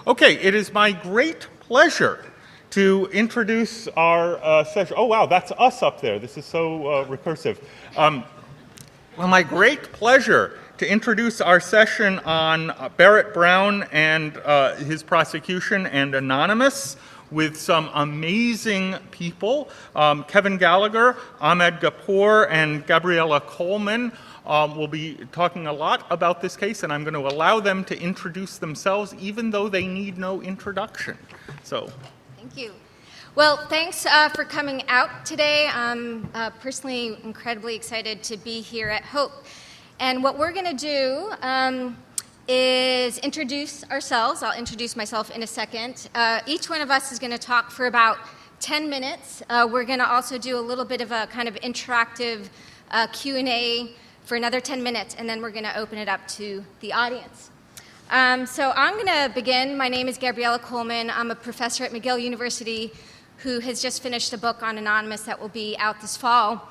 Okay, it is my great pleasure to introduce our session. Oh, wow, that's us up there. This is so recursive. Well, my great pleasure to introduce our session on Barrett Brown and his prosecution and Anonymous with some amazing people. Kevin Gallagher, Ahmed Ghappour, and Gabriella Coleman will be talking a lot about this case, and I'm going to allow them to introduce themselves, even though they need no introduction. So, thank you. Well, thanks for coming out today. I'm personally incredibly excited to be here at Hope. And what we're going to do is introduce ourselves. I'll introduce myself in a second. Each one of us is going to talk for about 10 minutes. We're going to also do a little bit of a kind of interactive Q&A for another 10 minutes, and then we're going to open it up to the audience. So I'm going to begin. My name is Gabriella Coleman. I'm a professor at McGill University who has just finished a book on Anonymous that will be out this fall.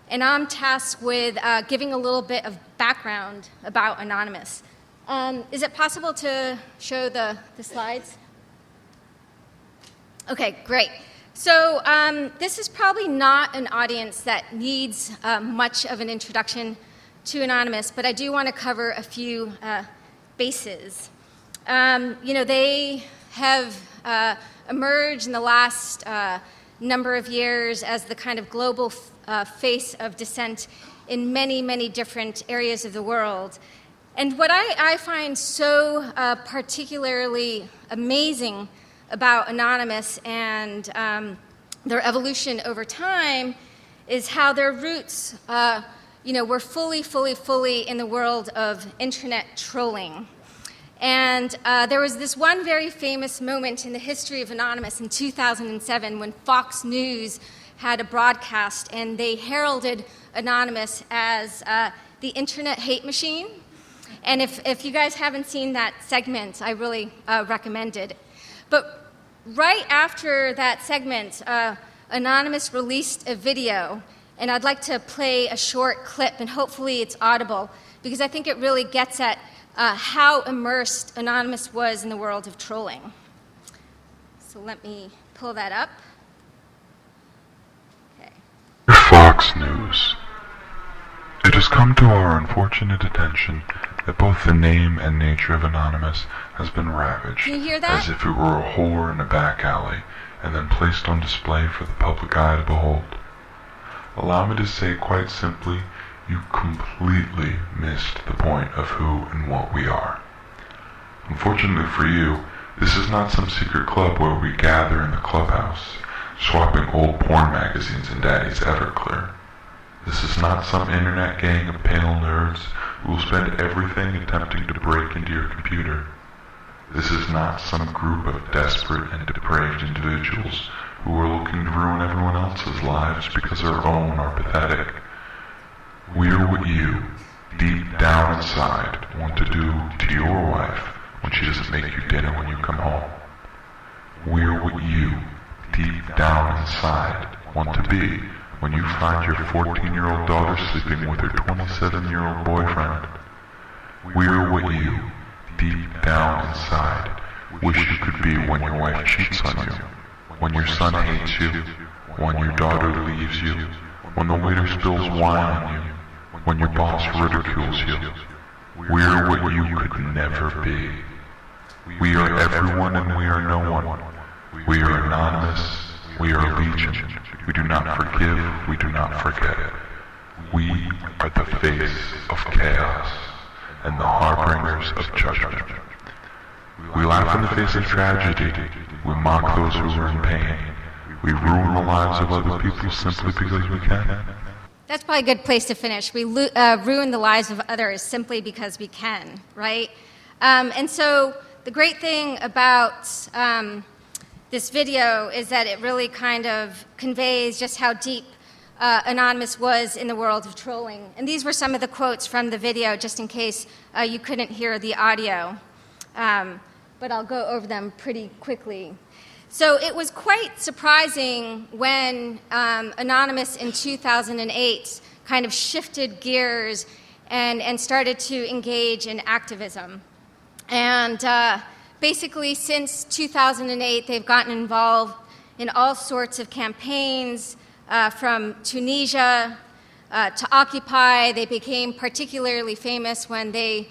And I'm tasked with giving a little bit of background about Anonymous. Is it possible to show the slides? Okay, great. So this is probably not an audience that needs much of an introduction to Anonymous, but I do want to cover a few bases. They have emerged in the last number of years as the kind of global face of dissent in many, many different areas of the world. And what I find so particularly amazing about Anonymous and their evolution over time is how their roots were fully in the world of internet trolling. And there was this one very famous moment in the history of Anonymous in 2007 when Fox News had a broadcast and they heralded Anonymous as the internet hate machine. And if you guys haven't seen that segment, I really recommend it. But right after that segment, Anonymous released a video, and I'd like to play a short clip, and hopefully it's audible, because I think it really gets at how immersed Anonymous was in the world of trolling. So let me pull that up. Okay. Fox News. It has come to our unfortunate attention that both the name and nature of Anonymous has been ravaged. Can you hear that? As if it were a whore in a back alley and then placed on display for the public eye to behold. Allow me to say quite simply, you completely missed the point of who and what we are. Unfortunately for you, this is not some secret club where we gather in the clubhouse, swapping old porn magazines and Daddy's Everclear. This is not some internet gang of pale nerds who will spend everything attempting to break into your computer. This is not some group of desperate and depraved individuals who are looking to ruin everyone else's lives because their own are pathetic. We're what you, deep down inside, want to do to your wife when she doesn't make you dinner when you come home. We're what you, deep down inside, want to be when you find your 14-year-old daughter sleeping with her 27-year-old boyfriend. We're what you, deep down inside, wish you could be when your wife cheats on you, when your son hates you, when your daughter leaves you, when the waiter spills wine on you, when your boss ridicules you. We're what you could never be. We are everyone and we are no one. We are anonymous. We are legion. We do not forgive. We do not forget. We are the face of chaos and the harbingers of judgment. We laugh in the face of tragedy. We mock those who are in pain. We ruin the lives of other people simply because we can. That's probably a good place to finish. We ruin the lives of others simply because we can, right? And so the great thing about this video is that it really kind of conveys just how deep Anonymous was in the world of trolling. And these were some of the quotes from the video, just in case you couldn't hear the audio. But I'll go over them pretty quickly. So it was quite surprising when Anonymous in 2008 kind of shifted gears and started to engage in activism. And Basically, since 2008, they've gotten involved in all sorts of campaigns, from Tunisia to Occupy. They became particularly famous when they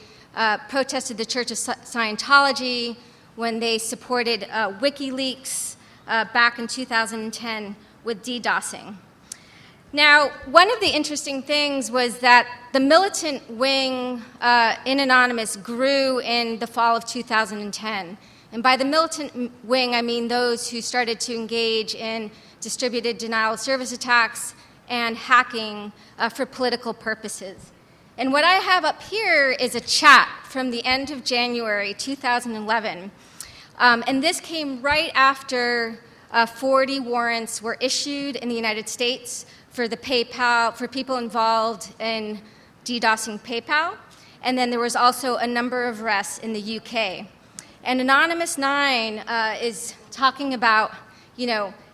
protested the Church of Scientology, when they supported WikiLeaks back in 2010 with DDoSing. Now, one of the interesting things was that the militant wing in Anonymous grew in the fall of 2010. And by the militant wing, I mean those who started to engage in distributed denial of service attacks and hacking for political purposes. And what I have up here is a chat from the end of January 2011. And this came right after 40 warrants were issued in the United States for people involved in DDoSing PayPal. And then there was also a number of arrests in the UK. And Anonymous 9 is talking about,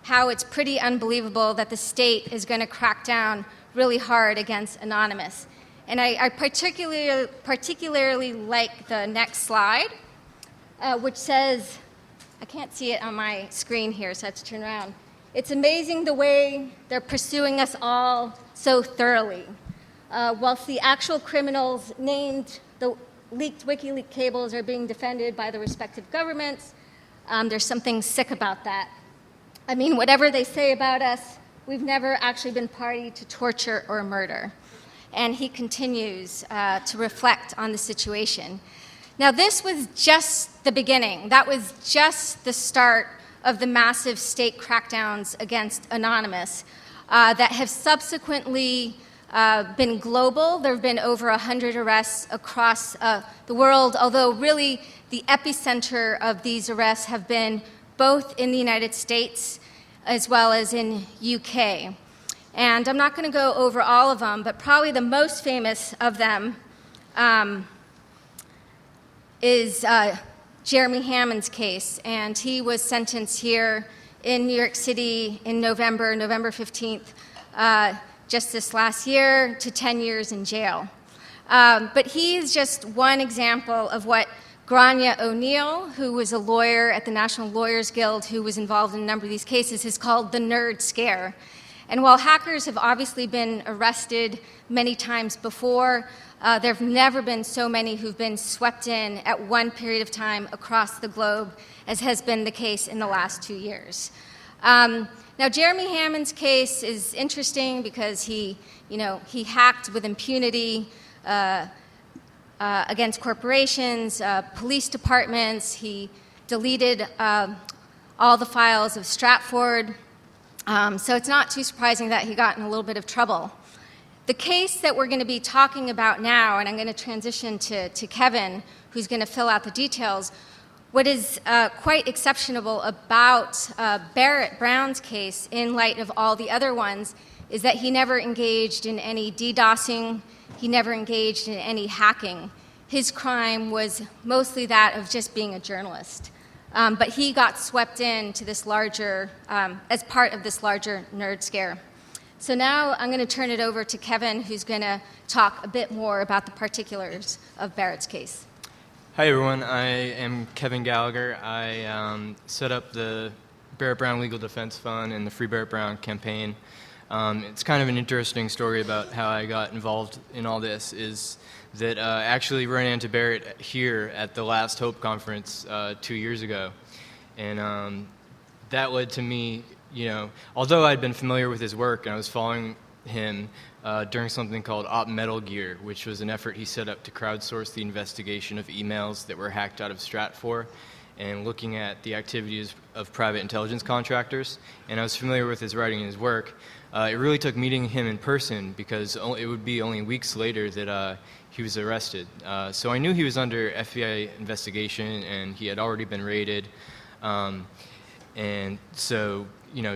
how it's pretty unbelievable that the state is going to crack down really hard against Anonymous. And I particularly like the next slide, which says, I can't see it on my screen here, so I have to turn around. It's amazing the way they're pursuing us all so thoroughly. Whilst the actual criminals named the leaked WikiLeaks cables are being defended by the respective governments, there's something sick about that. I mean, whatever they say about us, we've never actually been party to torture or murder. And he continues to reflect on the situation. Now, this was just the beginning. That was just the start of the massive state crackdowns against Anonymous that have subsequently been global. There have been over 100 arrests across the world, although really the epicenter of these arrests have been both in the United States as well as in UK. And I'm not going to go over all of them, but probably the most famous of them is Jeremy Hammond's case. And he was sentenced here in New York City in November 15th, just this last year, to 10 years in jail. But he is just one example of what Grania O'Neill, who was a lawyer at the National Lawyers Guild, who was involved in a number of these cases, has called the nerd scare. And while hackers have obviously been arrested many times before, there have never been so many who've been swept in at one period of time across the globe, as has been the case in the last 2 years. Now, Jeremy Hammond's case is interesting because he hacked with impunity against corporations, police departments. He deleted all the files of Stratford. So it's not too surprising that he got in a little bit of trouble. The case that we're going to be talking about now, and I'm going to transition to Kevin, who's going to fill out the details, what is quite exceptional about Barrett Brown's case, in light of all the other ones, is that he never engaged in any DDoSing, he never engaged in any hacking. His crime was mostly that of just being a journalist. But he got swept into this larger, as part of this larger nerd scare. So now I'm going to turn it over to Kevin, who's going to talk a bit more about the particulars of Barrett's case. Hi, everyone. I am Kevin Gallagher. I set up the Barrett Brown Legal Defense Fund and the Free Barrett Brown campaign. It's kind of an interesting story about how I got involved in all this, is that I actually ran into Barrett here at the Last Hope conference 2 years ago. And that led to me, although I'd been familiar with his work and I was following him during something called Op Metal Gear, which was an effort he set up to crowdsource the investigation of emails that were hacked out of Stratfor and looking at the activities of private intelligence contractors. And I was familiar with his writing and his work. It really took meeting him in person because it would be only weeks later that he was arrested. So I knew he was under FBI investigation and he had already been raided. And so,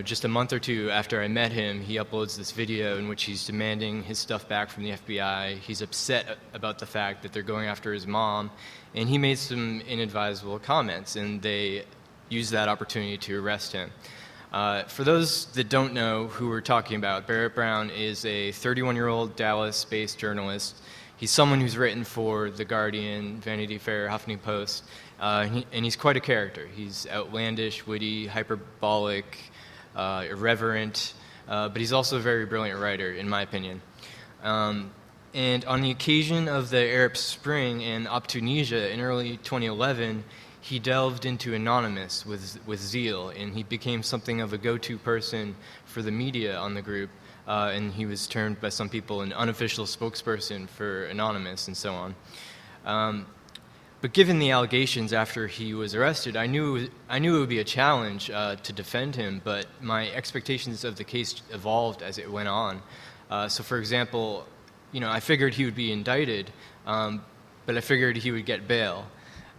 just a month or two after I met him, he uploads this video in which he's demanding his stuff back from the FBI. He's upset about the fact that they're going after his mom, and he made some inadvisable comments, and they used that opportunity to arrest him. For those that don't know who we're talking about, Barrett Brown is a 31-year-old Dallas-based journalist. He's someone who's written for The Guardian, Vanity Fair, Huffington Post, And he's quite a character. He's outlandish, witty, hyperbolic, irreverent, but he's also a very brilliant writer, in my opinion. And on the occasion of the Arab Spring in Tunisia in early 2011, he delved into Anonymous with zeal, and he became something of a go-to person for the media on the group, and he was termed by some people an unofficial spokesperson for Anonymous and so on. But given the allegations after he was arrested, I knew it would be a challenge to defend him, but my expectations of the case evolved as it went on. So for example, I figured he would be indicted, but I figured he would get bail.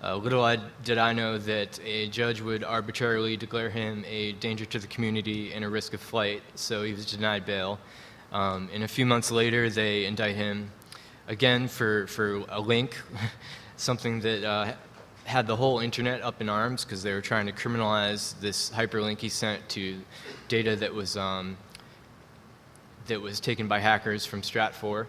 Little did I know that a judge would arbitrarily declare him a danger to the community and a risk of flight, so he was denied bail. And a few months later, they indict him again for a link, something that had the whole internet up in arms because they were trying to criminalize this hyperlink he sent to data that was taken by hackers from Stratfor.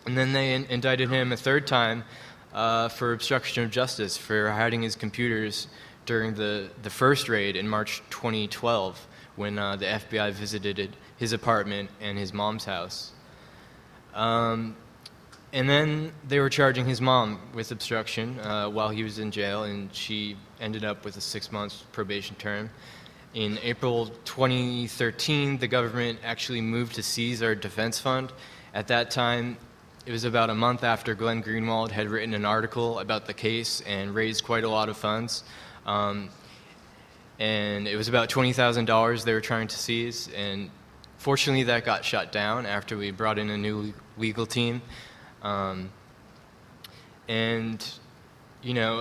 And then they indicted him a third time for obstruction of justice for hiding his computers during the first raid in March 2012 when the FBI visited his apartment and his mom's house. And then they were charging his mom with obstruction while he was in jail, and she ended up with a 6-month probation term. In April 2013, the government actually moved to seize our defense fund. At that time, it was about a month after Glenn Greenwald had written an article about the case and raised quite a lot of funds. And it was about $20,000 they were trying to seize, and fortunately that got shut down after we brought in a new legal team. A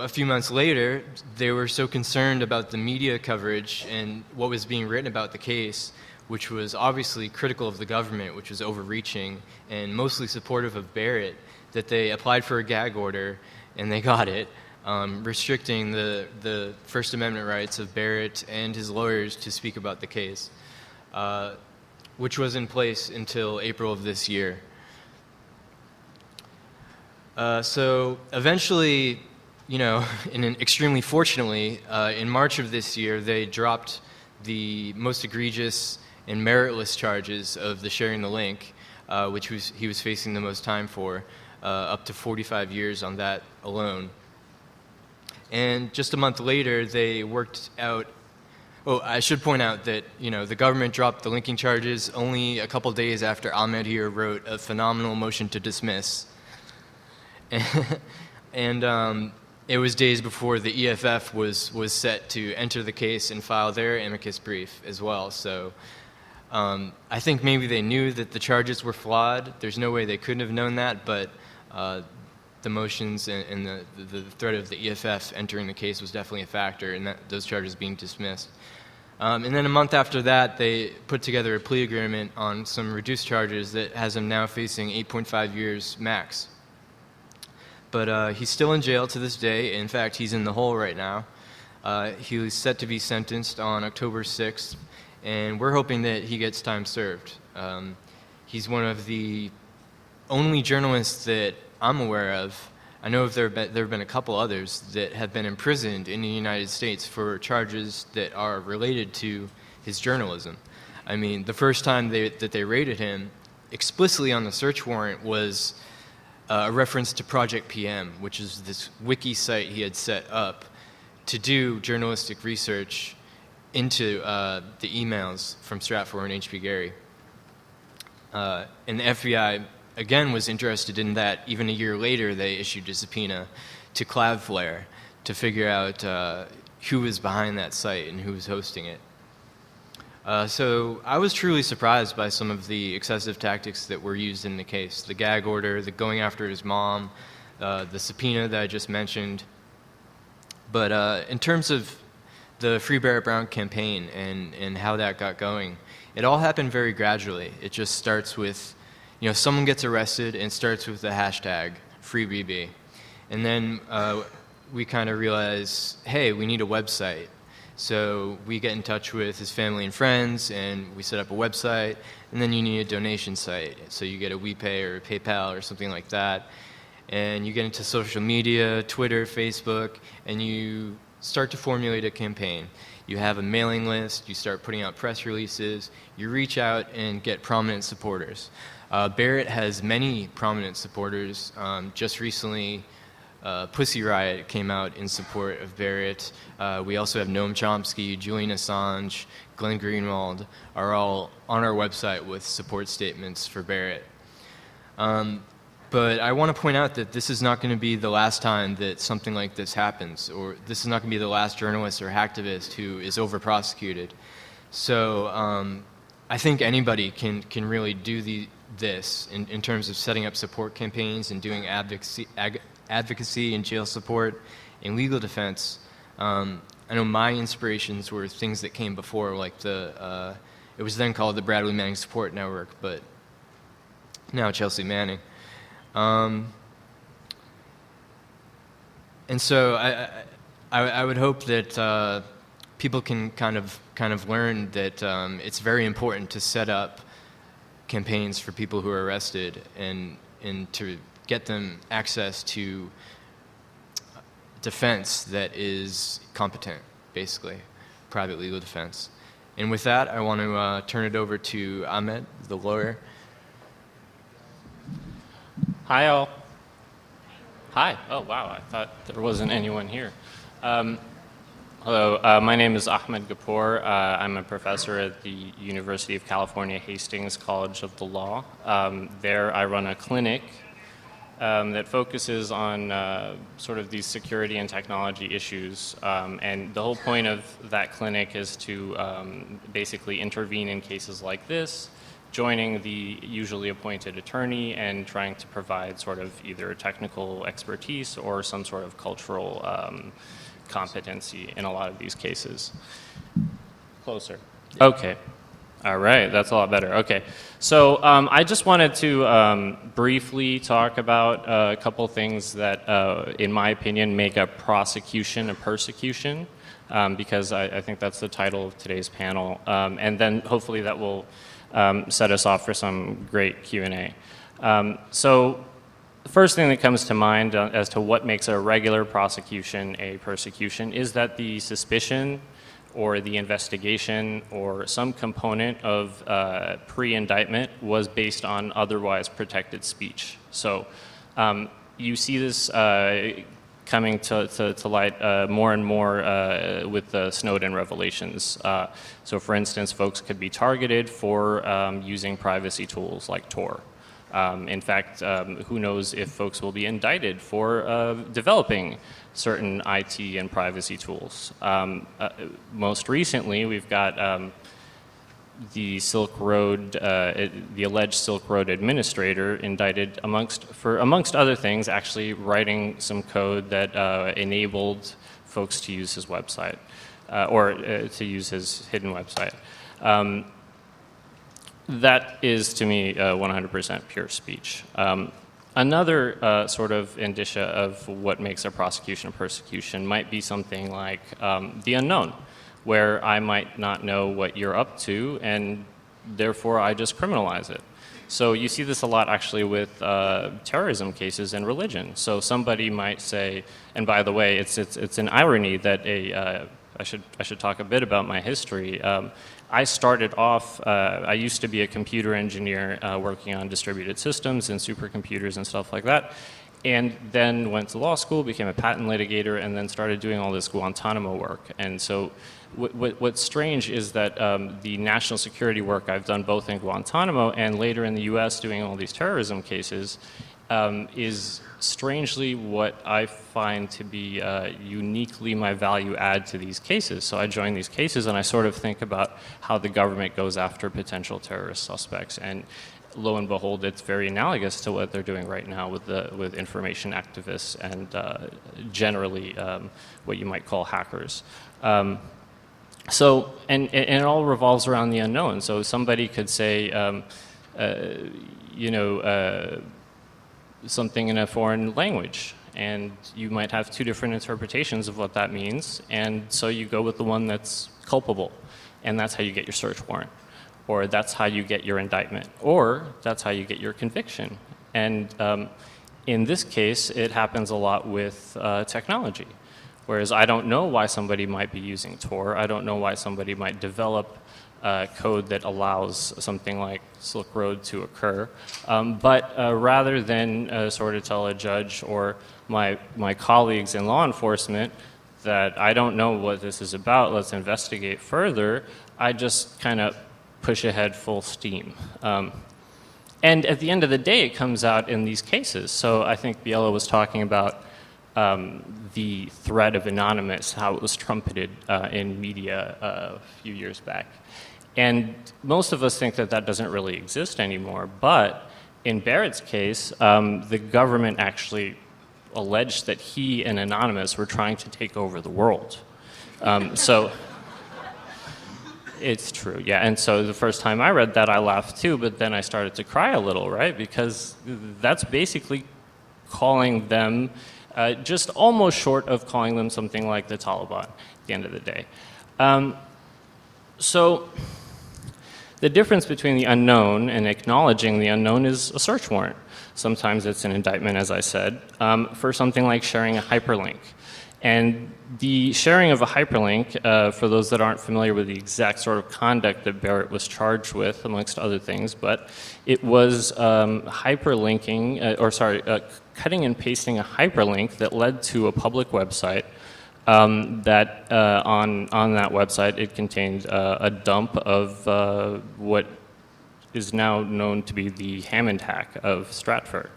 few months later, they were so concerned about the media coverage and what was being written about the case, which was obviously critical of the government, which was overreaching and mostly supportive of Barrett, that they applied for a gag order, and they got it, restricting the First Amendment rights of Barrett and his lawyers to speak about the case, which was in place until April of this year. So eventually, extremely fortunately, in March of this year, they dropped the most egregious and meritless charges of the sharing the link, which he was facing the most time for, up to 45 years on that alone. And just a month later, they worked out. Oh, I should point out that the government dropped the linking charges only a couple days after Ahmed here wrote a phenomenal motion to dismiss. And it was days before the EFF was set to enter the case and file their amicus brief as well. So I think maybe they knew that the charges were flawed. There's no way they couldn't have known that, but the motions and the threat of the EFF entering the case was definitely a factor in those charges being dismissed. And then a month after that, they put together a plea agreement on some reduced charges that has him now facing 8.5 years max. But he's still in jail to this day. In fact, he's in the hole right now. He was set to be sentenced on October 6th, and we're hoping that he gets time served. He's one of the only journalists that I'm aware of. I know there have been a couple others that have been imprisoned in the United States for charges that are related to his journalism. I mean, the first time that they raided him, explicitly on the search warrant, was a reference to Project PM, which is this wiki site he had set up to do journalistic research into the emails from Stratfor and H.B. Gary. And the FBI, again, was interested in that. Even a year later, they issued a subpoena to Cloudflare to figure out who was behind that site and who was hosting it. So I was truly surprised by some of the excessive tactics that were used in the case. The gag order, the going after his mom, the subpoena that I just mentioned. But in terms of the Free Barrett Brown campaign and how that got going, it all happened very gradually. It just starts with, someone gets arrested and starts with the hashtag FreeBB. And then we kind of realize, hey, we need a website. So we get in touch with his family and friends, and we set up a website, and then you need a donation site. So you get a WePay or a PayPal or something like that. and you get into social media, Twitter, Facebook, and you start to formulate a campaign. You have a mailing list, you start putting out press releases, you reach out and get prominent supporters. Barrett has many prominent supporters. Just recently, Pussy Riot came out in support of Barrett. We also have Noam Chomsky, Julian Assange, Glenn Greenwald are all on our website with support statements for Barrett. But I want to point out that this is not going to be the last time that something like this happens, or this is not going to be the last journalist or hacktivist who is over-prosecuted. So I think anybody can really do this in terms of setting up support campaigns and doing advocacy and jail support and legal defense. I know my inspirations were things that came before, like it was then called the Bradley Manning Support Network, but now Chelsea Manning. And so I would hope that people can kind of learn that it's very important to set up campaigns for people who are arrested and to get them access to defense that is competent, basically, private legal defense. And with that, I want to turn it over to Ahmed, the lawyer. Hi, all. Hi. Oh, wow. I thought there wasn't anyone here. Hello. My name is Ahmed Ghappour. I'm a professor at the University of California, Hastings College of the Law. There, I run a clinic that focuses on sort of these security and technology issues. And the whole point of that clinic is to basically intervene in cases like this, joining the usually appointed attorney and trying to provide sort of either technical expertise or some sort of cultural competency in a lot of these cases. Closer. Okay. All right, that's a lot better. Okay, so I just wanted to briefly talk about a couple things that, in my opinion, make a prosecution a persecution, because I think that's the title of today's panel, and then hopefully that will set us off for some great Q&A. So the first thing that comes to mind as to what makes a regular prosecution a persecution is that the suspicion or the investigation or some component of pre-indictment was based on otherwise protected speech. So you see this coming to light more and more with the Snowden revelations. So for instance, folks could be targeted for using privacy tools like Tor. In fact, who knows if folks will be indicted for developing certain IT and privacy tools. Most recently, we've got the Silk Road, the alleged Silk Road administrator indicted amongst other things, actually writing some code that enabled folks to use his website, or to use his hidden website. That is, to me, 100% pure speech. Another sort of indicia of what makes a prosecution a persecution might be something like the unknown, where I might not know what you're up to, and therefore I just criminalize it. So you see this a lot actually with terrorism cases and religion. So somebody might say, and by the way, it's an irony that I should talk a bit about my history. I started off, I used to be a computer engineer working on distributed systems and supercomputers and stuff like that, and then went to law school, became a patent litigator, and then started doing all this Guantanamo work. And so what's strange is that the national security work I've done both in Guantanamo and later in the US doing all these terrorism cases is strangely what I find to be uniquely my value add to these cases. So I join these cases and I sort of think about how the government goes after potential terrorist suspects. And lo and behold, it's very analogous to what they're doing right now with information activists and generally what you might call hackers. So, and it all revolves around the unknown. So somebody could say, something in a foreign language, and you might have two different interpretations of what that means, and so you go with the one that's culpable, and that's how you get your search warrant, or that's how you get your indictment, or that's how you get your conviction. And In this case, it happens a lot with technology. Whereas I don't know why somebody might be using Tor. I don't know why somebody might develop code that allows something like Silk Road to occur. But rather than sort of tell a judge or my colleagues in law enforcement that I don't know what this is about, let's investigate further, I just kind of push ahead full steam. And at the end of the day, it comes out in these cases. So I think Biela was talking about the threat of anonymous, how it was trumpeted in media a few years back. And most of us think that that doesn't really exist anymore. But in Barrett's case, the government actually alleged that he and Anonymous were trying to take over the world. So it's true, yeah. And so the first time I read that, I laughed too, but then I started to cry a little, right? Because that's basically calling them, just almost short of calling them something like the Taliban at the end of the day. So the difference between the unknown and acknowledging the unknown is a search warrant. Sometimes it's an indictment, as I said, for something like sharing a hyperlink. And the sharing of a hyperlink, for those that aren't familiar with the exact sort of conduct that Barrett was charged with, amongst other things, but it was hyperlinking, cutting and pasting a hyperlink that led to a public website that on that website it contained a dump of what is now known to be the Hammond hack of Stratford.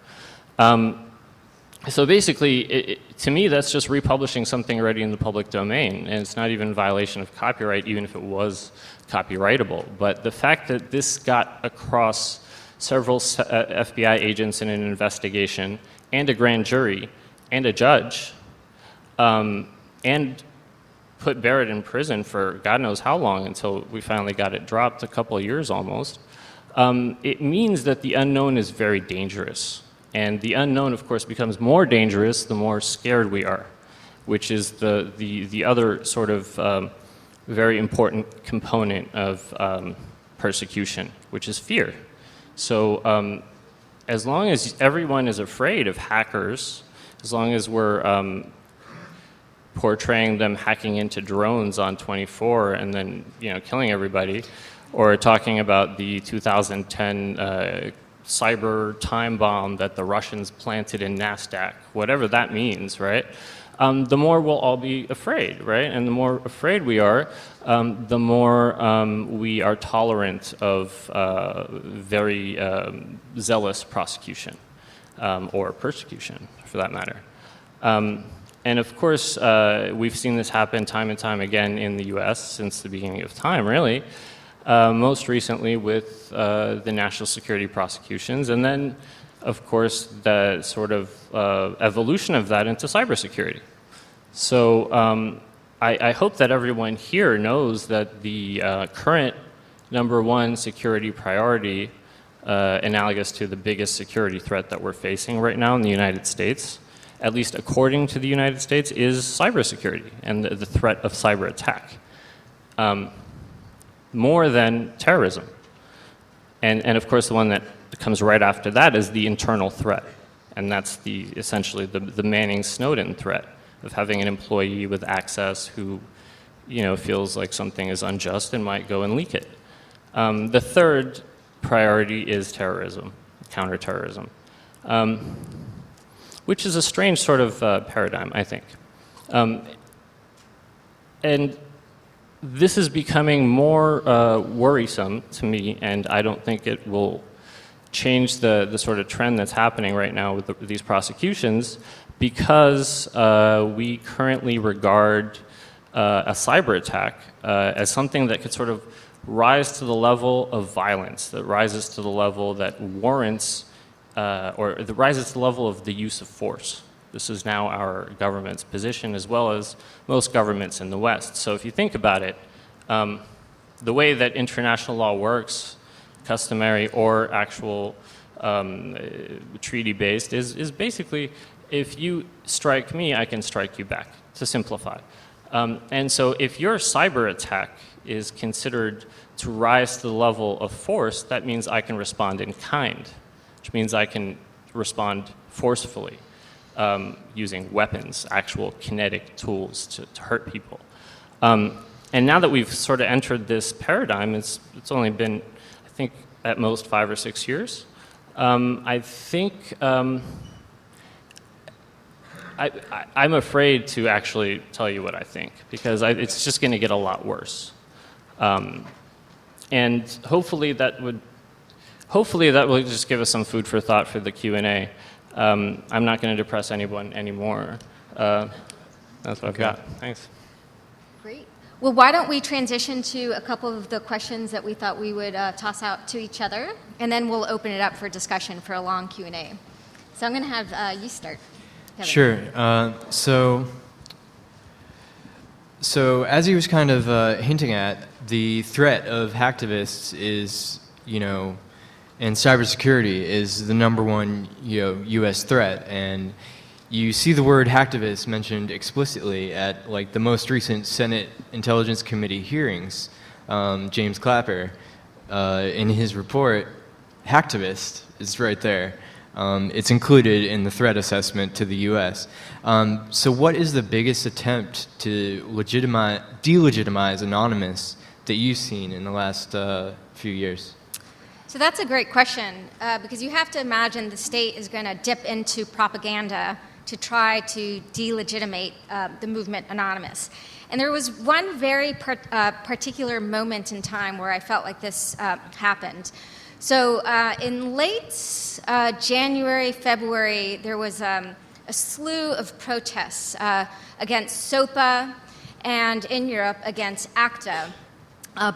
So basically, to me, that's just republishing something already in the public domain, and it's not even a violation of copyright, even if it was copyrightable. But the fact that this got across several FBI agents in an investigation, and a grand jury, and a judge, and put Barrett in prison for God knows how long until we finally got it dropped, a couple of years almost, it means that the unknown is very dangerous. And the unknown, of course, becomes more dangerous the more scared we are, which is the other sort of very important component of persecution, which is fear. So as long as everyone is afraid of hackers, as long as we're portraying them hacking into drones on 24 and then killing everybody, or talking about the 2010 cyber time bomb that the Russians planted in NASDAQ, whatever that means, right? The more we'll all be afraid, right? And the more afraid we are, the more we are tolerant of very zealous prosecution, or persecution, for that matter. And of course, we've seen this happen time and time again in the US since the beginning of time, really. Most recently with the national security prosecutions, and then, of course, the sort of evolution of that into cybersecurity. So I hope that everyone here knows that the current #1 security priority, analogous to the biggest security threat that we're facing right now in the United States, at least according to the United States, is cybersecurity and the threat of cyber attack. More than terrorism. And of course, the one that comes right after that is the internal threat. And that's essentially the Manning-Snowden threat of having an employee with access who feels like something is unjust and might go and leak it. The third priority is terrorism, counterterrorism, which is a strange sort of paradigm, I think. And this is becoming more worrisome to me, and I don't think it will change the sort of trend that's happening right now with these prosecutions, because we currently regard a cyber attack as something that could sort of rise to the level of violence, that rises to the level that warrants, or that rises to the level of the use of force. This is now our government's position, as well as most governments in the West. So if you think about it, the way that international law works, customary or actual treaty-based, is basically, if you strike me, I can strike you back, to simplify. And so if your cyber attack is considered to rise to the level of force, that means I can respond in kind, which means I can respond forcefully, using weapons, actual kinetic tools to hurt people. And now that we've sort of entered this paradigm, it's only been, I think, at most 5 or 6 years. I think I'm afraid to actually tell you what I think, because it's just going to get a lot worse. And hopefully that will just give us some food for thought for the Q&A. I'm not going to depress anyone anymore. That's what I've got. Thanks. Great. Well, why don't we transition to a couple of the questions that we thought we would toss out to each other, and then we'll open it up for discussion for a long Q&A. So I'm going to have you start, Kevin. Sure. So as he was kind of hinting at, the threat of hacktivists is, and cybersecurity is the #1, U.S. threat, and you see the word hacktivist mentioned explicitly at the most recent Senate Intelligence Committee hearings. James Clapper, in his report, hacktivist is right there. It's included in the threat assessment to the U.S. So what is the biggest attempt to delegitimize Anonymous that you've seen in the last few years? So that's a great question, because you have to imagine the state is going to dip into propaganda to try to delegitimate the movement Anonymous. And there was one very particular moment in time where I felt like this happened. So in late January, February, there was a slew of protests against SOPA and in Europe against ACTA,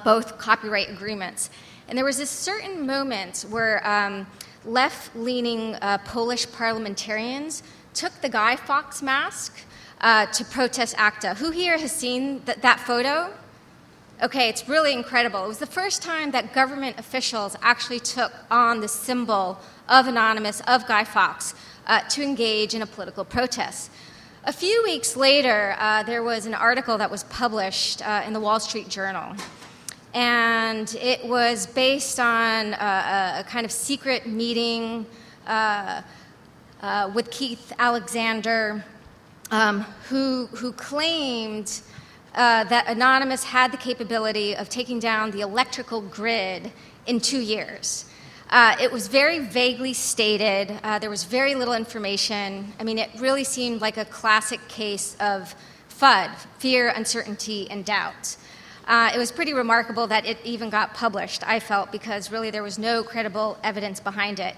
both copyright agreements. And there was this certain moment where left-leaning Polish parliamentarians took the Guy Fawkes mask to protest ACTA. Who here has seen that photo? Okay, it's really incredible. It was the first time that government officials actually took on the symbol of Anonymous, of Guy Fawkes, to engage in a political protest. A few weeks later, there was an article that was published in the Wall Street Journal. And it was based on a kind of secret meeting with Keith Alexander, who claimed that Anonymous had the capability of taking down the electrical grid in 2 years. It was very vaguely stated. There was very little information. I mean, it really seemed like a classic case of FUD, fear, uncertainty, and doubt. It was pretty remarkable that it even got published, I felt, because really there was no credible evidence behind it.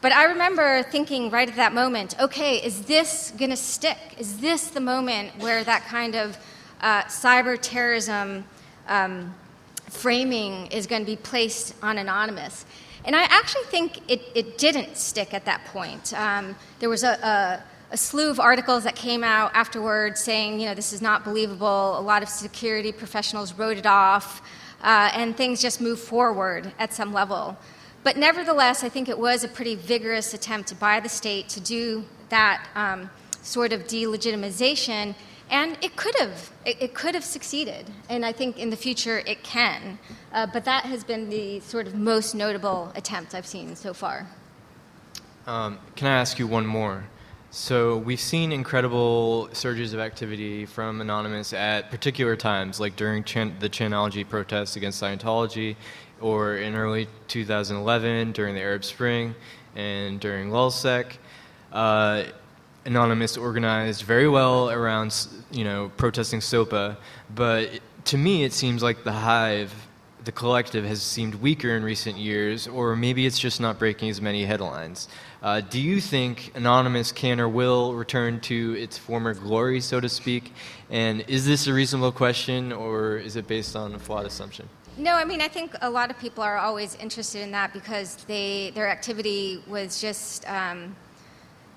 But I remember thinking right at that moment, okay, is this going to stick? Is this the moment where that kind of cyber terrorism framing is going to be placed on Anonymous? And I actually think it didn't stick at that point. There was a slew of articles that came out afterwards saying, this is not believable. A lot of security professionals wrote it off, and things just moved forward at some level. But nevertheless, I think it was a pretty vigorous attempt by the state to do that sort of delegitimization, and it could have succeeded. And I think in the future it can. But that has been the sort of most notable attempt I've seen so far. Can I ask you one more? So we've seen incredible surges of activity from Anonymous at particular times, like during the Chanology protests against Scientology, or in early 2011 during the Arab Spring, and during LulzSec. Anonymous organized very well around, protesting SOPA, but to me it seems like the Hive, the collective, has seemed weaker in recent years, or maybe it's just not breaking as many headlines. Do you think Anonymous can or will return to its former glory, so to speak? And is this a reasonable question, or is it based on a flawed assumption? No, I mean, I think a lot of people are always interested in that because their activity was just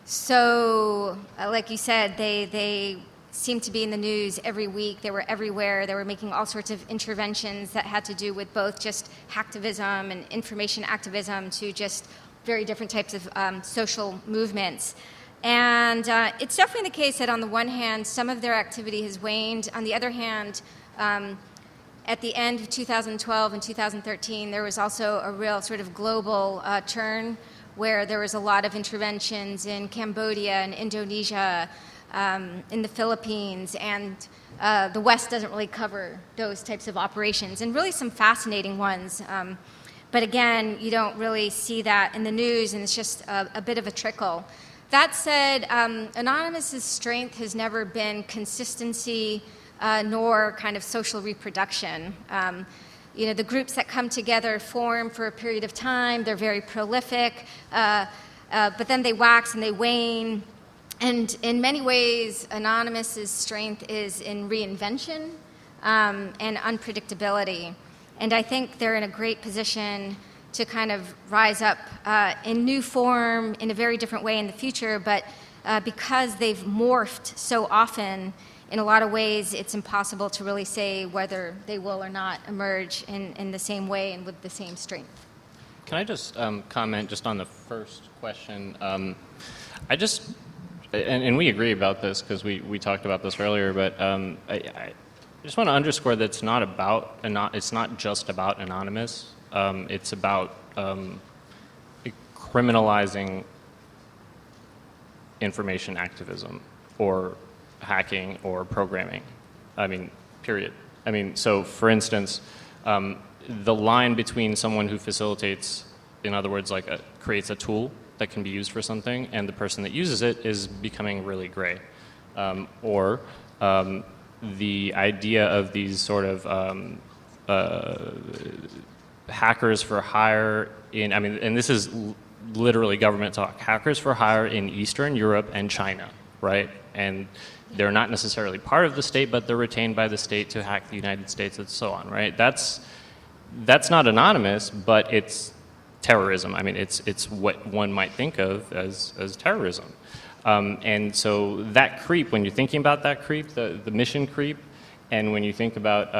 so, like you said, they seemed to be in the news every week. They were everywhere. They were making all sorts of interventions that had to do with both just hacktivism and information activism to just very different types of social movements. And it's definitely the case that on the one hand, some of their activity has waned. On the other hand, at the end of 2012 and 2013, there was also a real sort of global turn where there was a lot of interventions in Cambodia and Indonesia, in the Philippines, and the West doesn't really cover those types of operations, and really some fascinating ones. But again, you don't really see that in the news, and it's just a bit of a trickle. That said, Anonymous's strength has never been consistency nor kind of social reproduction. The groups that come together form for a period of time. They're very prolific, but then they wax and they wane. And in many ways, Anonymous's strength is in reinvention and unpredictability. And I think they're in a great position to kind of rise up in new form in a very different way in the future. But because they've morphed so often, in a lot of ways, it's impossible to really say whether they will or not emerge in the same way and with the same strength. Can I just comment just on the first question? And we agree about this because we talked about this earlier, but I just want to underscore that it's not just about Anonymous. It's about criminalizing information activism or hacking or programming. Period. So for instance, the line between someone who facilitates, in other words, creates a tool that can be used for something, and the person that uses it is becoming really gray. Or the idea of these sort of hackers for hire and this is literally government talk, hackers for hire in Eastern Europe and China, right? And they're not necessarily part of the state, but they're retained by the state to hack the United States and so on, right? That's not anonymous, but it's terrorism. It's what one might think of as terrorism. And so that creep, when you're thinking about that creep, the mission creep, and when you think about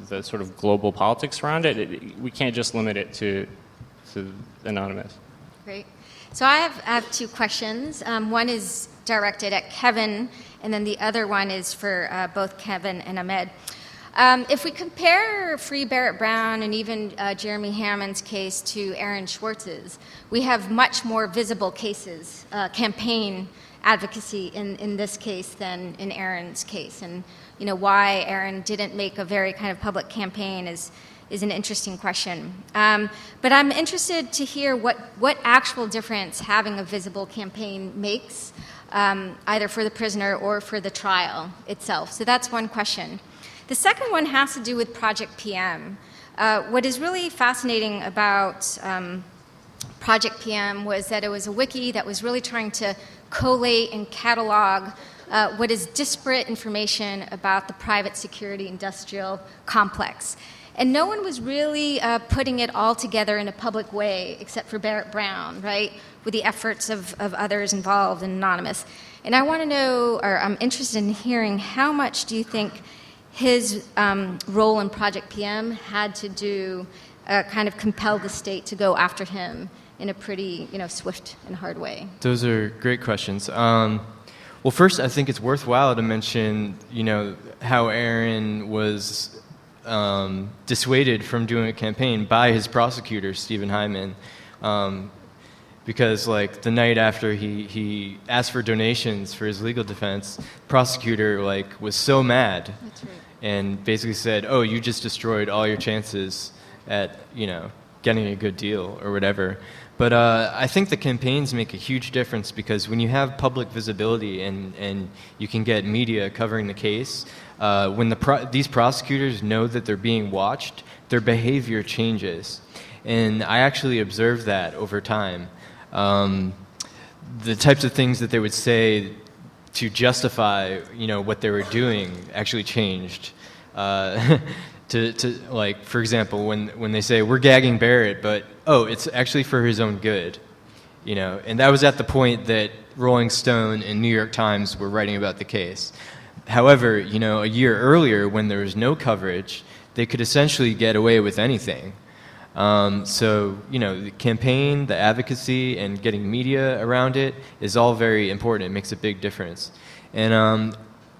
the sort of global politics around it, we can't just limit it to Anonymous. Great. So I have two questions. One is directed at Kevin, and then the other one is for both Kevin and Ahmed. If we compare Free Barrett Brown and even Jeremy Hammond's case to Aaron Schwartz's, we have much more visible cases, campaign advocacy in this case than in Aaron's case. And why Aaron didn't make a very kind of public campaign is an interesting question. But I'm interested to hear what actual difference having a visible campaign makes, either for the prisoner or for the trial itself. So that's one question. The second one has to do with Project PM. What is really fascinating about Project PM was that it was a wiki that was really trying to collate and catalog what is disparate information about the private security industrial complex. And no one was really putting it all together in a public way except for Barrett Brown, right, with the efforts of others involved and Anonymous. And I want to know, or I'm interested in hearing, how much do you think his role in Project PM had to do, kind of compel the state to go after him in a pretty, swift and hard way? Those are great questions. Well, first, I think it's worthwhile to mention, how Aaron was dissuaded from doing a campaign by his prosecutor, Stephen Hyman, because the night after he asked for donations for his legal defense, the prosecutor was so mad. That's right. And basically said, "Oh, you just destroyed all your chances at getting a good deal or whatever." But I think the campaigns make a huge difference because when you have public visibility and you can get media covering the case, when these prosecutors know that they're being watched, their behavior changes. And I actually observed that over time. The types of things that they would say to justify, what they were doing actually changed. For example, when they say, "We're gagging Barrett, but, it's actually for his own good," and that was at the point that Rolling Stone and New York Times were writing about the case. However, a year earlier, when there was no coverage, they could essentially get away with anything. The campaign, the advocacy, and getting media around it is all very important. It makes a big difference. And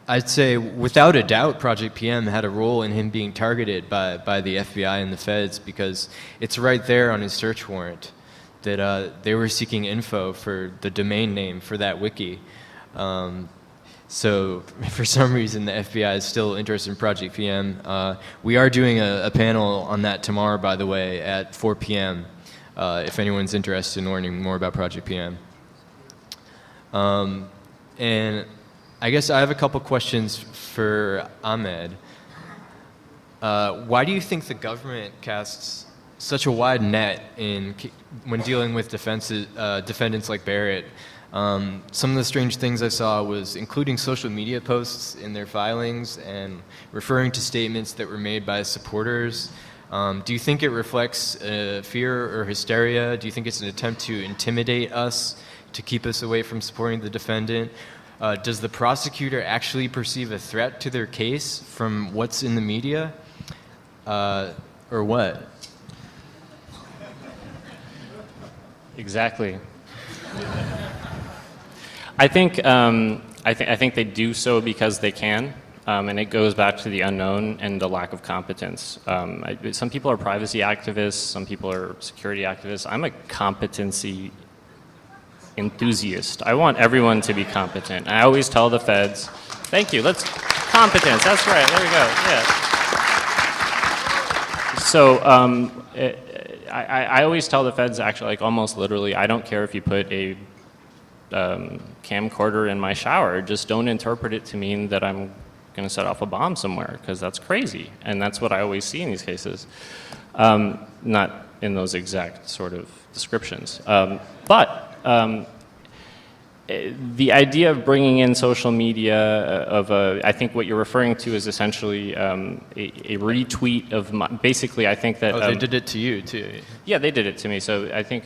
I'd say, without a doubt, Project PM had a role in him being targeted by the FBI and the feds because it's right there on his search warrant. that they were seeking info for the domain name for that wiki. So for some reason, the FBI is still interested in Project PM. We are doing a panel on that tomorrow, by the way, at 4 p.m., if anyone's interested in learning more about Project PM. And I guess I have a couple questions for Ahmed. Why do you think the government casts such a wide net when dealing with defendants like Barrett? Some of the strange things I saw was including social media posts in their filings and referring to statements that were made by supporters. Do you think it reflects fear or hysteria? Do you think it's an attempt to intimidate us, to keep us away from supporting the defendant? Does the prosecutor actually perceive a threat to their case from what's in the media? Or what? Exactly. I think they do so because they can, and it goes back to the unknown and the lack of competence. Some people are privacy activists, some people are security activists. I'm a competency enthusiast. I want everyone to be competent. I always tell the feds, thank you, competence, that's right, there we go, yeah. So I always tell the feds, actually, like almost literally, I don't care if you put a camcorder in my shower, just don't interpret it to mean that I'm going to set off a bomb somewhere, because that's crazy. And that's what I always see in these cases. Not in those exact sort of descriptions. But the idea of bringing in social media, I think what you're referring to is essentially a retweet of, basically I think that... they did it to you too. Yeah, they did it to me. So I think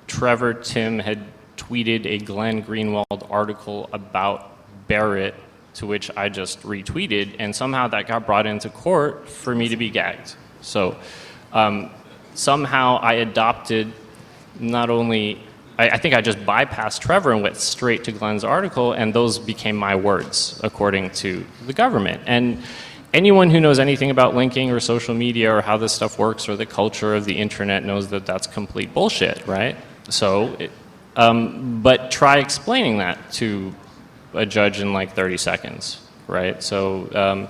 Trevor Tim had tweeted a Glenn Greenwald article about Barrett, to which I just retweeted, and somehow that got brought into court for me to be gagged. So somehow I adopted not only, I think I just bypassed Trevor and went straight to Glenn's article, and those became my words, according to the government. And anyone who knows anything about linking or social media or how this stuff works or the culture of the internet knows that that's complete bullshit, right? So, but try explaining that to a judge in like 30 seconds, right? So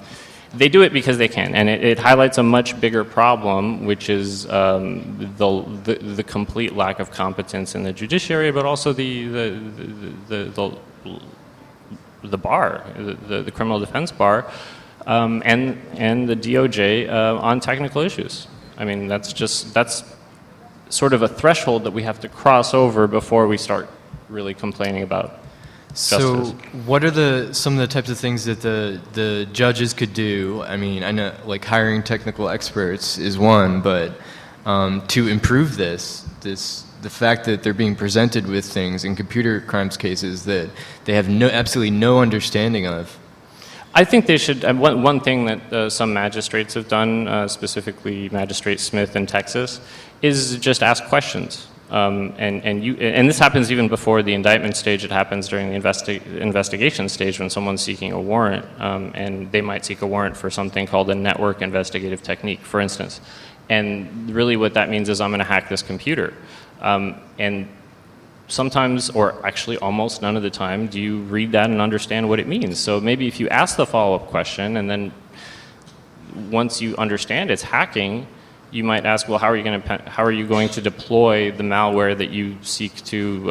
they do it because they can, and it highlights a much bigger problem, which is the complete lack of competence in the judiciary, but also the bar, the criminal defense bar, and the DOJ on technical issues. I mean, that's sort of a threshold that we have to cross over before we start really complaining about justice. So what are some of the types of things that the judges could do? I mean, I know like hiring technical experts is one, but to improve the fact that they're being presented with things in computer crimes cases that they have absolutely no understanding of. I think they should. One thing that some magistrates have done, specifically Magistrate Smith in Texas, is just ask questions. And this happens even before the indictment stage. It happens during the investigation stage when someone's seeking a warrant, and they might seek a warrant for something called a network investigative technique, for instance. And really what that means is I'm going to hack this computer. And sometimes, or actually almost none of the time, do you read that and understand what it means. So maybe if you ask the follow-up question, and then once you understand it's hacking, you might ask, well, how are you going to deploy the malware that you seek to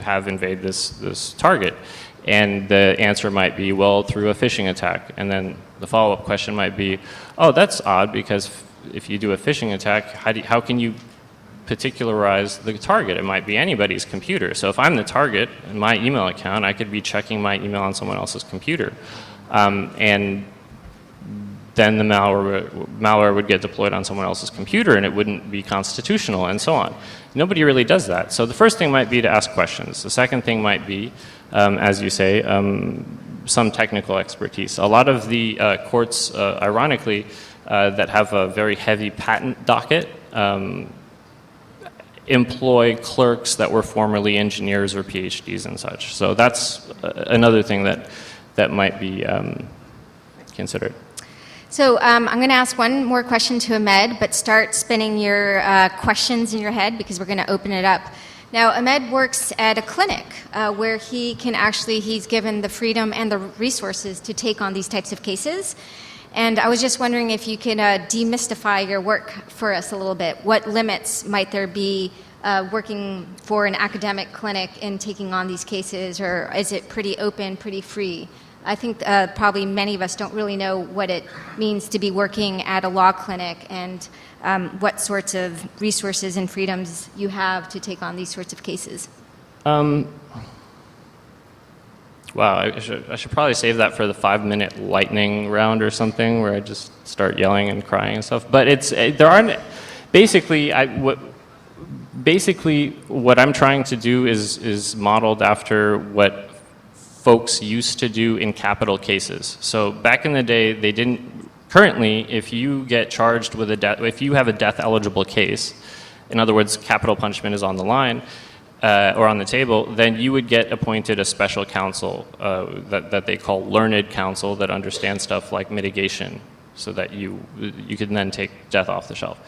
have invade this target? And the answer might be, well, through a phishing attack. And then the follow-up question might be, oh, that's odd, because if you do a phishing attack, how can you particularize the target? It might be anybody's computer. So if I'm the target in my email account, I could be checking my email on someone else's computer. And then the malware would get deployed on someone else's computer, and it wouldn't be constitutional, and so on. Nobody really does that. So the first thing might be to ask questions. The second thing might be, as you say, some technical expertise. A lot of the courts, ironically, that have a very heavy patent docket employ clerks that were formerly engineers or PhDs and such. So that's another thing that might be considered. So I'm going to ask one more question to Ahmed, but start spinning your questions in your head because we're going to open it up. Now, Ahmed works at a clinic where he's given the freedom and the resources to take on these types of cases. And I was just wondering if you could demystify your work for us a little bit. What limits might there be working for an academic clinic in taking on these cases, or is it pretty open, pretty free? I think probably many of us don't really know what it means to be working at a law clinic and what sorts of resources and freedoms you have to take on these sorts of cases. Wow, I should probably save that for the 5-minute lightning round or something where I just start yelling and crying and stuff. But basically what I'm trying to do is modeled after what folks used to do in capital cases. So back in the day, they didn't. Currently, if you get charged with if you have a death-eligible case, in other words, capital punishment is on the line or on the table, then you would get appointed a special counsel that they call learned counsel that understands stuff like mitigation, so that you can then take death off the shelf.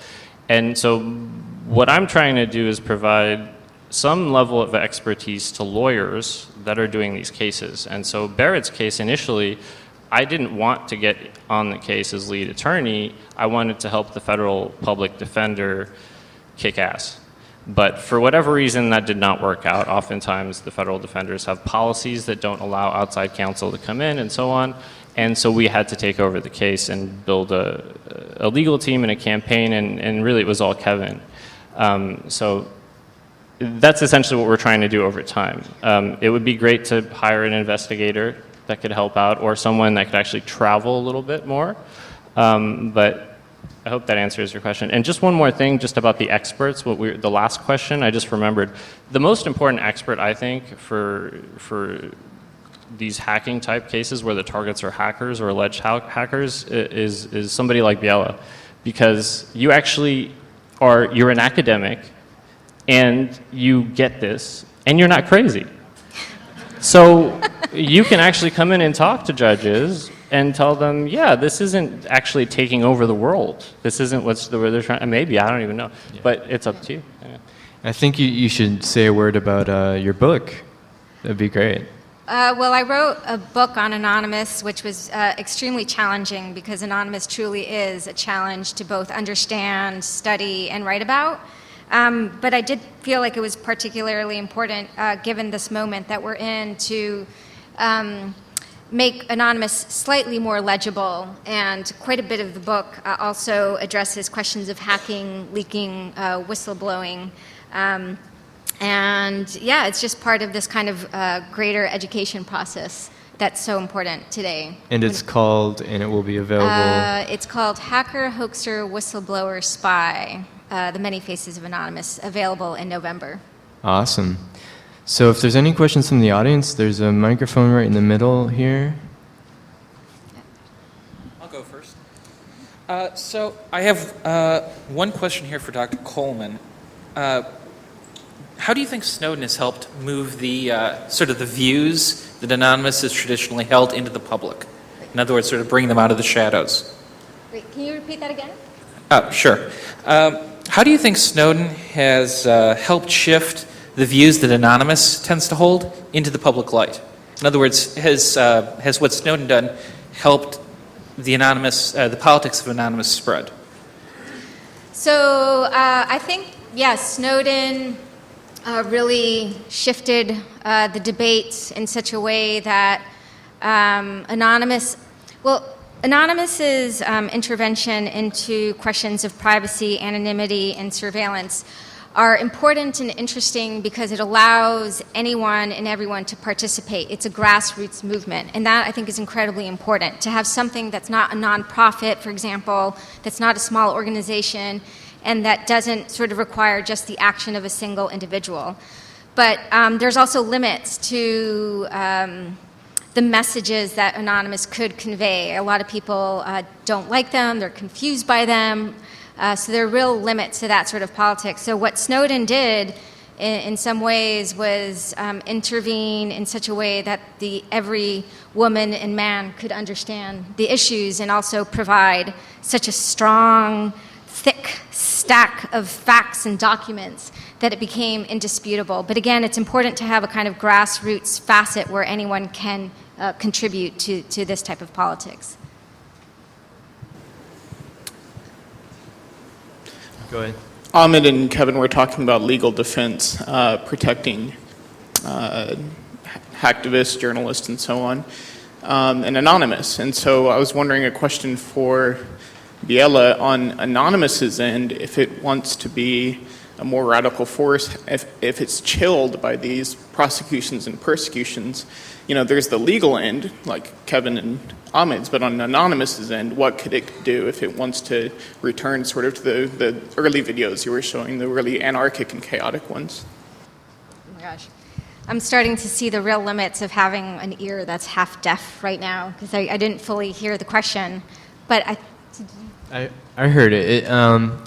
And so, what I'm trying to do is provide some level of expertise to lawyers that are doing these cases. And so Barrett's case initially, I didn't want to get on the case as lead attorney. I wanted to help the federal public defender kick ass. But for whatever reason, that did not work out. Oftentimes, the federal defenders have policies that don't allow outside counsel to come in and so on. And so we had to take over the case and build a legal team and a campaign, and really it was all Kevin. So that's essentially what we're trying to do over time. It would be great to hire an investigator that could help out, or someone that could actually travel a little bit more. But I hope that answers your question. And just one more thing, just about the experts. The last question I just remembered. The most important expert, I think, for these hacking type cases where the targets are hackers or alleged hackers is somebody like Gabriella, because you're an academic. And you get this, and you're not crazy. So you can actually come in and talk to judges and tell them, yeah, this isn't actually taking over the world. This isn't where they're trying. Maybe, I don't even know. Yeah. But it's up to you. Yeah. I think you should say a word about your book. That'd be great. Well, I wrote a book on Anonymous, which was extremely challenging because Anonymous truly is a challenge to both understand, study, and write about. But I did feel like it was particularly important, given this moment that we're in, to make Anonymous slightly more legible. And quite a bit of the book also addresses questions of hacking, leaking, whistleblowing. And yeah, it's just part of this kind of greater education process that's so important today. And it's called, and it will be available? It's called Hacker, Hoaxer, Whistleblower, Spy. The Many Faces of Anonymous, available in November. Awesome. So if there's any questions from the audience, there's a microphone right in the middle here. I'll go first. So I have one question here for Dr. Coleman. How do you think Snowden has helped move the sort of the views that Anonymous has traditionally held into the public? In other words, sort of bring them out of the shadows. Wait, can you repeat that again? Oh, sure. How do you think Snowden has helped shift the views that Anonymous tends to hold into the public light? In other words, has what Snowden done helped the politics of Anonymous spread? So I think, yes, Snowden really shifted the debate in such a way that Anonymous's intervention into questions of privacy, anonymity, and surveillance are important and interesting because it allows anyone and everyone to participate. It's a grassroots movement, and that I think is incredibly important. To have something that's not a nonprofit, for example, that's not a small organization, and that doesn't sort of require just the action of a single individual. But there's also limits to the messages that Anonymous could convey. A lot of people don't like them, they're confused by them, so there are real limits to that sort of politics. So what Snowden did in some ways was intervene in such a way that every woman and man could understand the issues and also provide such a strong, thick stack of facts and documents that it became indisputable. But again, it's important to have a kind of grassroots facet where anyone can contribute to this type of politics. Go ahead. Ahmed and Kevin were talking about legal defense, protecting hacktivists, journalists, and so on, and Anonymous. And so I was wondering a question for Gabriella on Anonymous's end, if it wants to be a more radical force, if it's chilled by these prosecutions and persecutions. There's the legal end, like Kevin and Ahmed's, but on Anonymous's end, what could it do if it wants to return sort of to the early videos you were showing, the really anarchic and chaotic ones? Oh my gosh. I'm starting to see the real limits of having an ear that's half deaf right now, because I didn't fully hear the question. But I heard it.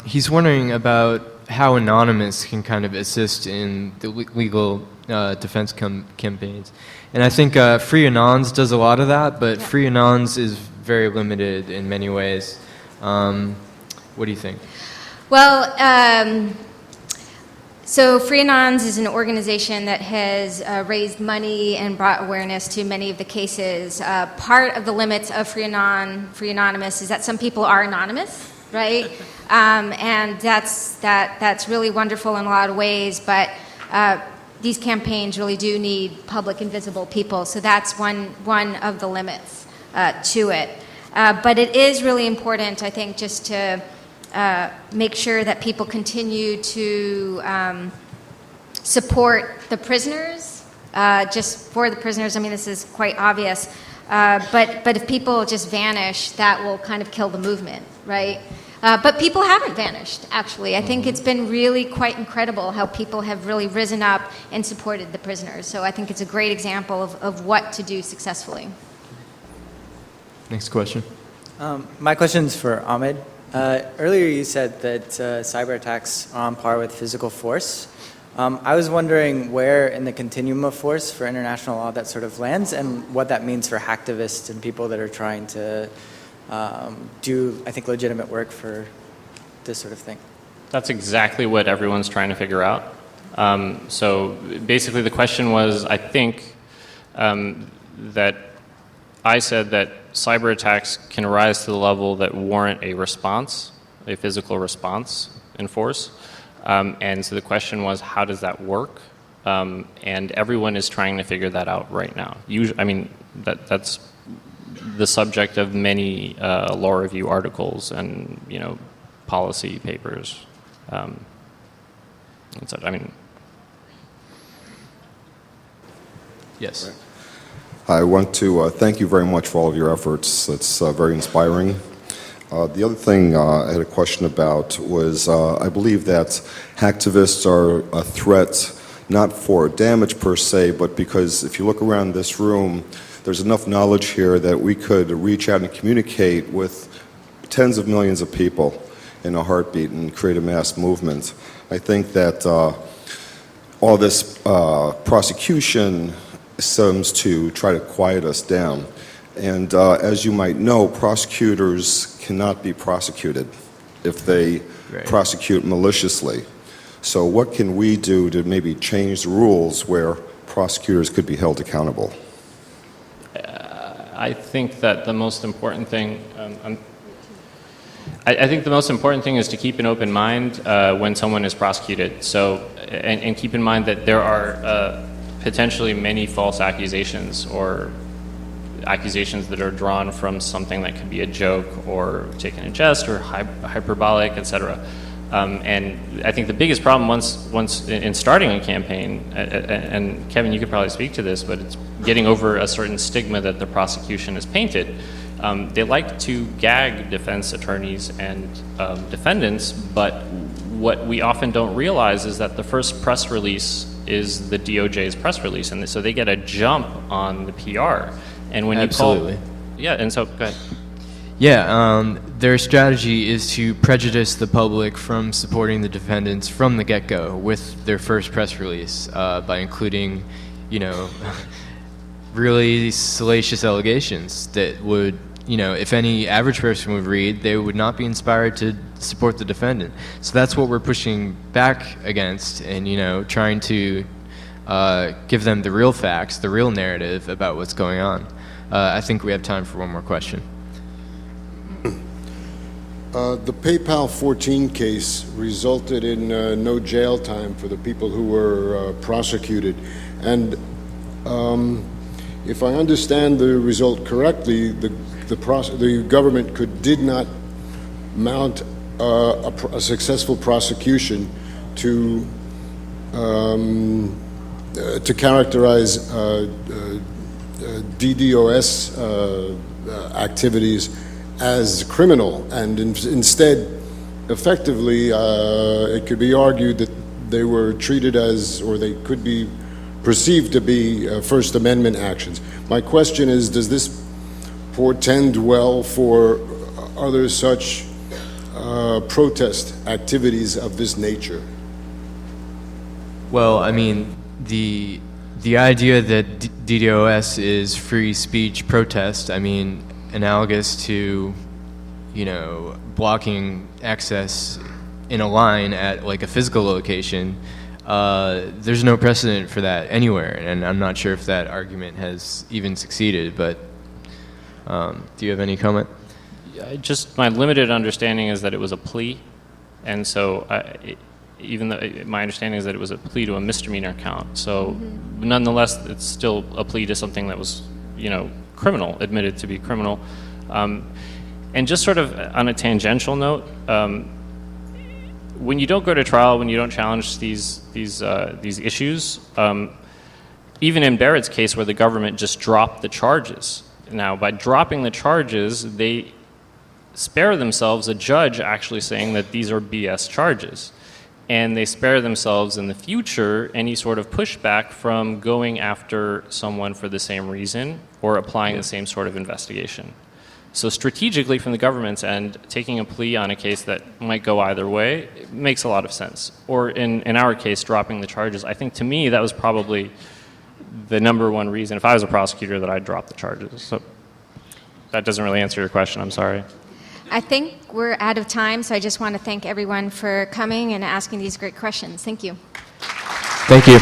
He's wondering about how Anonymous can kind of assist in the legal defense campaigns. And I think Free Anons does a lot of that, but Free Anons is very limited in many ways. What do you think? Well, so Free Anons is an organization that has raised money and brought awareness to many of the cases. Part of the limits of Free Anonymous is that some people are anonymous, right? And that's really wonderful in a lot of ways, but these campaigns really do need public and visible people, so that's one of the limits to it. But it is really important, I think, just to make sure that people continue to support the prisoners, just for the prisoners. I mean, this is quite obvious, but if people just vanish, that will kind of kill the movement, right? But people haven't vanished, actually. I think it's been really quite incredible how people have really risen up and supported the prisoners. So I think it's a great example of what to do successfully. Next question. My question's for Ahmed. Earlier you said that cyber attacks are on par with physical force. I was wondering where in the continuum of force for international law that sort of lands and what that means for hacktivists and people that are trying to do, I think, legitimate work for this sort of thing. That's exactly what everyone's trying to figure out. So basically the question was, I think, that I said that cyber attacks can rise to the level that warrant a response, a physical response in force. And so the question was, how does that work? And everyone is trying to figure that out right now. I mean, that's the subject of many law review articles and, policy papers. And such. I mean, yes. I want to thank you very much for all of your efforts. It's very inspiring. The other thing I had a question about was I believe that hacktivists are a threat not for damage per se, but because if you look around this room, there's enough knowledge here that we could reach out and communicate with tens of millions of people in a heartbeat and create a mass movement. I think that all this prosecution seems to try to quiet us down. And as you might know, prosecutors cannot be prosecuted if they prosecute maliciously. So what can we do to maybe change the rules where prosecutors could be held accountable? I think that the most important thing, I think the most important thing is to keep an open mind when someone is prosecuted. So, and keep in mind that there are potentially many false accusations or accusations that are drawn from something that could be a joke or taken in jest or hyperbolic, etc. And I think the biggest problem once in starting a campaign, and Kevin, you could probably speak to this, but it's getting over a certain stigma that the prosecution is painted. They like to gag defense attorneys and defendants, but what we often don't realize is that the first press release is the DOJ's press release, and so they get a jump on the PR. And when Absolutely. you call, yeah, and so go ahead. Yeah, their strategy is to prejudice the public from supporting the defendants from the get-go with their first press release by including, really salacious allegations that would, if any average person would read, they would not be inspired to support the defendant. So that's what we're pushing back against, and trying to give them the real facts, the real narrative about what's going on. I think we have time for one more question. The PayPal 14 case resulted in no jail time for the people who were prosecuted. And if I understand the result correctly, the government did not mount a successful prosecution to characterize DDoS activities as criminal, and instead, effectively, it could be argued that they were treated as, or they could be perceived to be First Amendment actions. My question is, does this portend well for other such protest activities of this nature? Well, I mean, the idea that DDoS is free speech protest, I mean, analogous to, blocking access in a line at like a physical location, there's no precedent for that anywhere, and I'm not sure if that argument has even succeeded, but do you have any comment? Just my limited understanding is that it was a plea, and so even though my understanding is that it was a plea to a misdemeanor count, so nonetheless, it's still a plea to something that was, criminal, admitted to be criminal. And just sort of on a tangential note, when you don't go to trial, when you don't challenge these issues, even in Barrett's case where the government just dropped the charges, now by dropping the charges, they spare themselves a judge actually saying that these are BS charges. And they spare themselves in the future any sort of pushback from going after someone for the same reason or applying the same sort of investigation. So strategically from the government's end, taking a plea on a case that might go either way makes a lot of sense. Or in our case, dropping the charges. I think to me that was probably the number one reason, if I was a prosecutor, that I'd drop the charges. So that doesn't really answer your question, I'm sorry. I think we're out of time, so I just want to thank everyone for coming and asking these great questions. Thank you. Thank you.